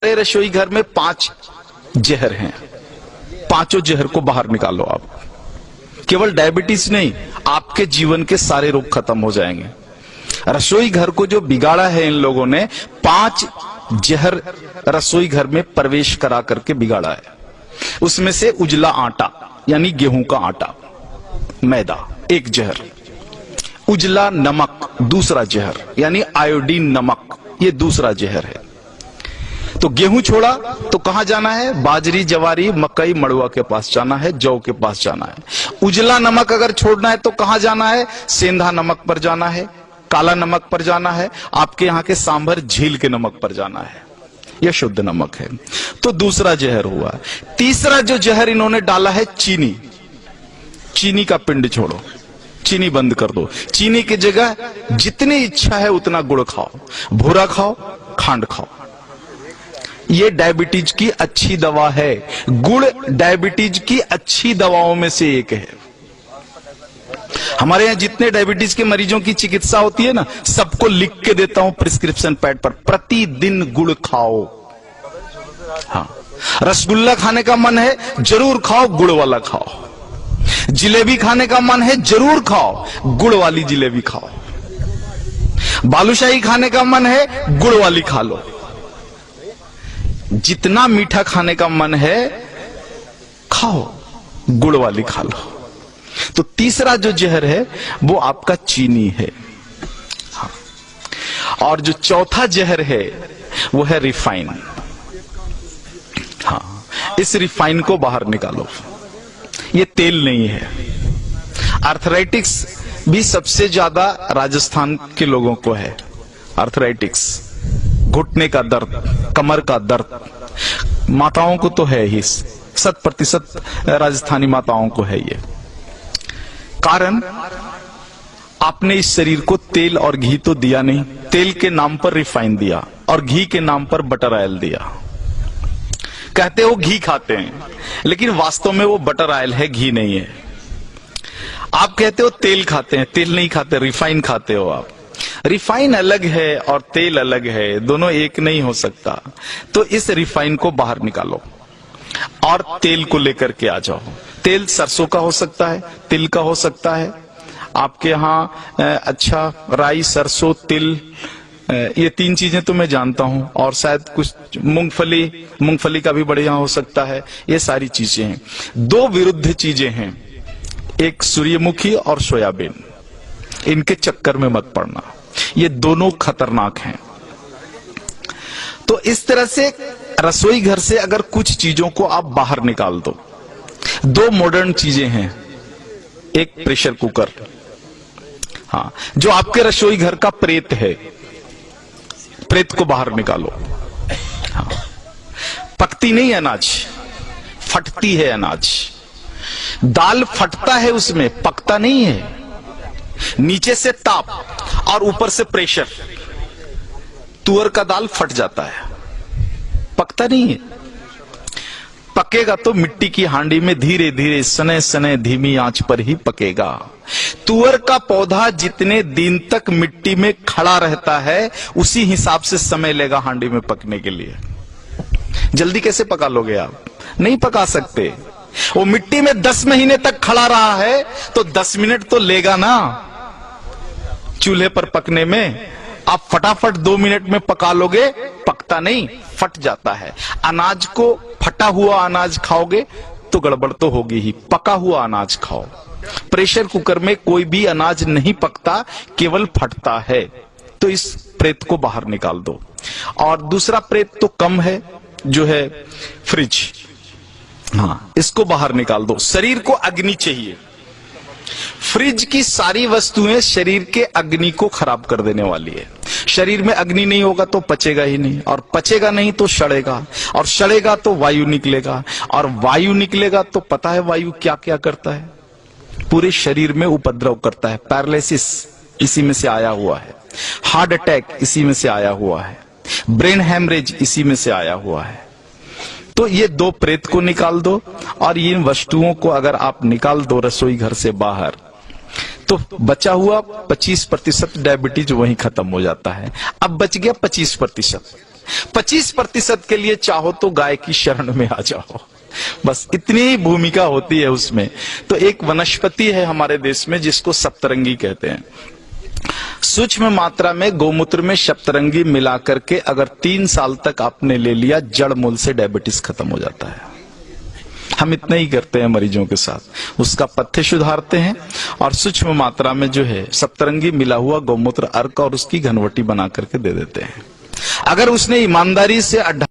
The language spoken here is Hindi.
रसोई घर में 5 जहर हैं। पांचों जहर को बाहर निकालो आप। केवल डायबिटीज नहीं, आपके जीवन के सारे रोग खत्म हो जाएंगे। रसोई घर को जो बिगाड़ा है इन लोगों ने, 5 जहर रसोई घर में प्रवेश करा करके बिगाड़ा है। उसमें से उजला आटा यानी गेहूं का आटा, मैदा एक जहर, उजला नमक दूसरा जहर यानी आयोडीन नमक, ये दूसरा जहर है। तो गेहूं छोड़ा तो कहां जाना है? बाजरी, जवारी, मकई, मड़ुआ के पास जाना है, जौ के पास जाना है। उजला नमक अगर छोड़ना है तो कहां जाना है? सेंधा नमक पर जाना है, काला नमक पर जाना है, आपके यहां के सांभर झील के नमक पर जाना है। यह शुद्ध नमक है। तो दूसरा जहर हुआ। तीसरा जो जहर इन्होंने डाला है चीनी। चीनी का पिंड छोड़ो, चीनी बंद कर दो। चीनी की जगह जितनी इच्छा है उतना गुड़ खाओ, भूरा खाओ, खांड खाओ। ये डायबिटीज की अच्छी दवा है। गुड़ डायबिटीज की अच्छी दवाओं में से एक है। हमारे यहां जितने डायबिटीज के मरीजों की चिकित्सा होती है ना, सबको लिख के देता हूं प्रिस्क्रिप्शन पैड पर, प्रतिदिन गुड़ खाओ। हाँ, रसगुल्ला खाने का मन है, जरूर खाओ, गुड़ वाला खाओ। जिलेबी खाने का मन है, जरूर खाओ, गुड़ वाली जिलेबी खाओ। बालूशाही खाने का मन है, गुड़ वाली खा लो। जितना मीठा खाने का मन है खाओ, गुड़ वाली खा लो। तो तीसरा जो जहर है वो आपका चीनी है। हाँ। और जो चौथा जहर है वो है रिफाइन। हाँ, इस रिफाइन को बाहर निकालो। ये तेल नहीं है। आर्थराइटिक्स भी सबसे ज्यादा राजस्थान के लोगों को है। आर्थराइटिक्स, घुटने का दर्द, कमर का दर्द, माताओं को तो है ही, 100% राजस्थानी माताओं को है ये। कारण आपने इस शरीर को तेल और घी तो दिया नहीं, तेल के नाम पर रिफाइन दिया और घी के नाम पर बटर ऑयल दिया। कहते हो घी खाते हैं, लेकिन वास्तव में वो बटर ऑयल है, घी नहीं है। आप कहते हो तेल खाते हैं, तेल नहीं खाते, रिफाइन खाते हो आप। रिफाइन अलग है और तेल अलग है, दोनों एक नहीं हो सकता। तो इस रिफाइन को बाहर निकालो और तेल को लेकर के आ जाओ। तेल सरसों का हो सकता है, तिल का हो सकता है, आपके यहाँ अच्छा राई, सरसों, तिल, ये 3 चीजें तो मैं जानता हूं, और शायद कुछ मूंगफली का भी बढ़िया हो सकता है। ये सारी चीजें हैं। 2 विरुद्ध चीजें हैं, एक सूर्यमुखी और सोयाबीन। इनके चक्कर में मत पड़ना, ये दोनों खतरनाक हैं। तो इस तरह से रसोई घर से अगर कुछ चीजों को आप बाहर निकाल दो। 2 मॉडर्न चीजें हैं, एक प्रेशर कुकर, हाँ, जो आपके रसोई घर का प्रेत है, प्रेत को बाहर निकालो। हाँ, पकती नहीं अनाज, फटती है अनाज। दाल फटता है, उसमें पकता नहीं है। नीचे से ताप और ऊपर से प्रेशर, तुअर का दाल फट जाता है, पकता नहीं है। पकेगा तो मिट्टी की हांडी में धीरे धीरे, सने सने, धीमी आंच पर ही पकेगा। तुअर का पौधा जितने दिन तक मिट्टी में खड़ा रहता है, उसी हिसाब से समय लेगा हांडी में पकने के लिए। जल्दी कैसे पका लोगे आप? नहीं पका सकते। वो मिट्टी में 10 महीने तक खड़ा रहा है तो 10 मिनट तो लेगा ना चूल्हे पर पकने में। आप फटाफट 2 मिनट में पका लोगे, पकता नहीं, फट जाता है। अनाज को, फटा हुआ अनाज खाओगे तो गड़बड़ तो होगी ही, पका हुआ अनाज खाओ। प्रेशर कुकर में कोई भी अनाज नहीं पकता, केवल फटता है। तो इस प्रेत को बाहर निकाल दो। और दूसरा प्रेत तो कम है, जो है फ्रिज। हाँ, इसको बाहर निकाल दो। शरीर को अग्नि चाहिए। फ्रिज की सारी वस्तुएं शरीर के अग्नि को खराब कर देने वाली है। शरीर में अग्नि नहीं होगा तो पचेगा ही नहीं, और पचेगा नहीं तो सड़ेगा, और सड़ेगा तो वायु निकलेगा, और वायु निकलेगा तो पता है वायु क्या क्या करता है? पूरे शरीर में उपद्रव करता है। पैरालिसिस इसी में से आया हुआ है, हार्ट अटैक इसी में से आया हुआ है, ब्रेन हैमरेज इसी में से आया हुआ है। तो ये 2 प्रेत को निकाल दो, और इन वस्तुओं को अगर आप निकाल दो रसोई घर से बाहर, तो बचा हुआ 25% डायबिटीज वहीं खत्म हो जाता है। अब बच गया 25%। 25% के लिए चाहो तो गाय की शरण में आ जाओ। बस इतनी ही भूमिका होती है उसमें। तो एक वनस्पति है हमारे देश में जिसको सप्तरंगी कहते हैं। सूक्ष्म मात्रा में गौमूत्र में सप्तरंगी मिलाकर के अगर 3 साल तक आपने ले लिया, जड़ मूल से डायबिटीज खत्म हो जाता है। हम इतना ही करते हैं मरीजों के साथ, उसका पथ्य सुधारते हैं और सूक्ष्म मात्रा में जो है सप्तरंगी मिला हुआ गौमूत्र अर्क और उसकी घनवटी बना करके दे देते हैं। अगर उसने ईमानदारी से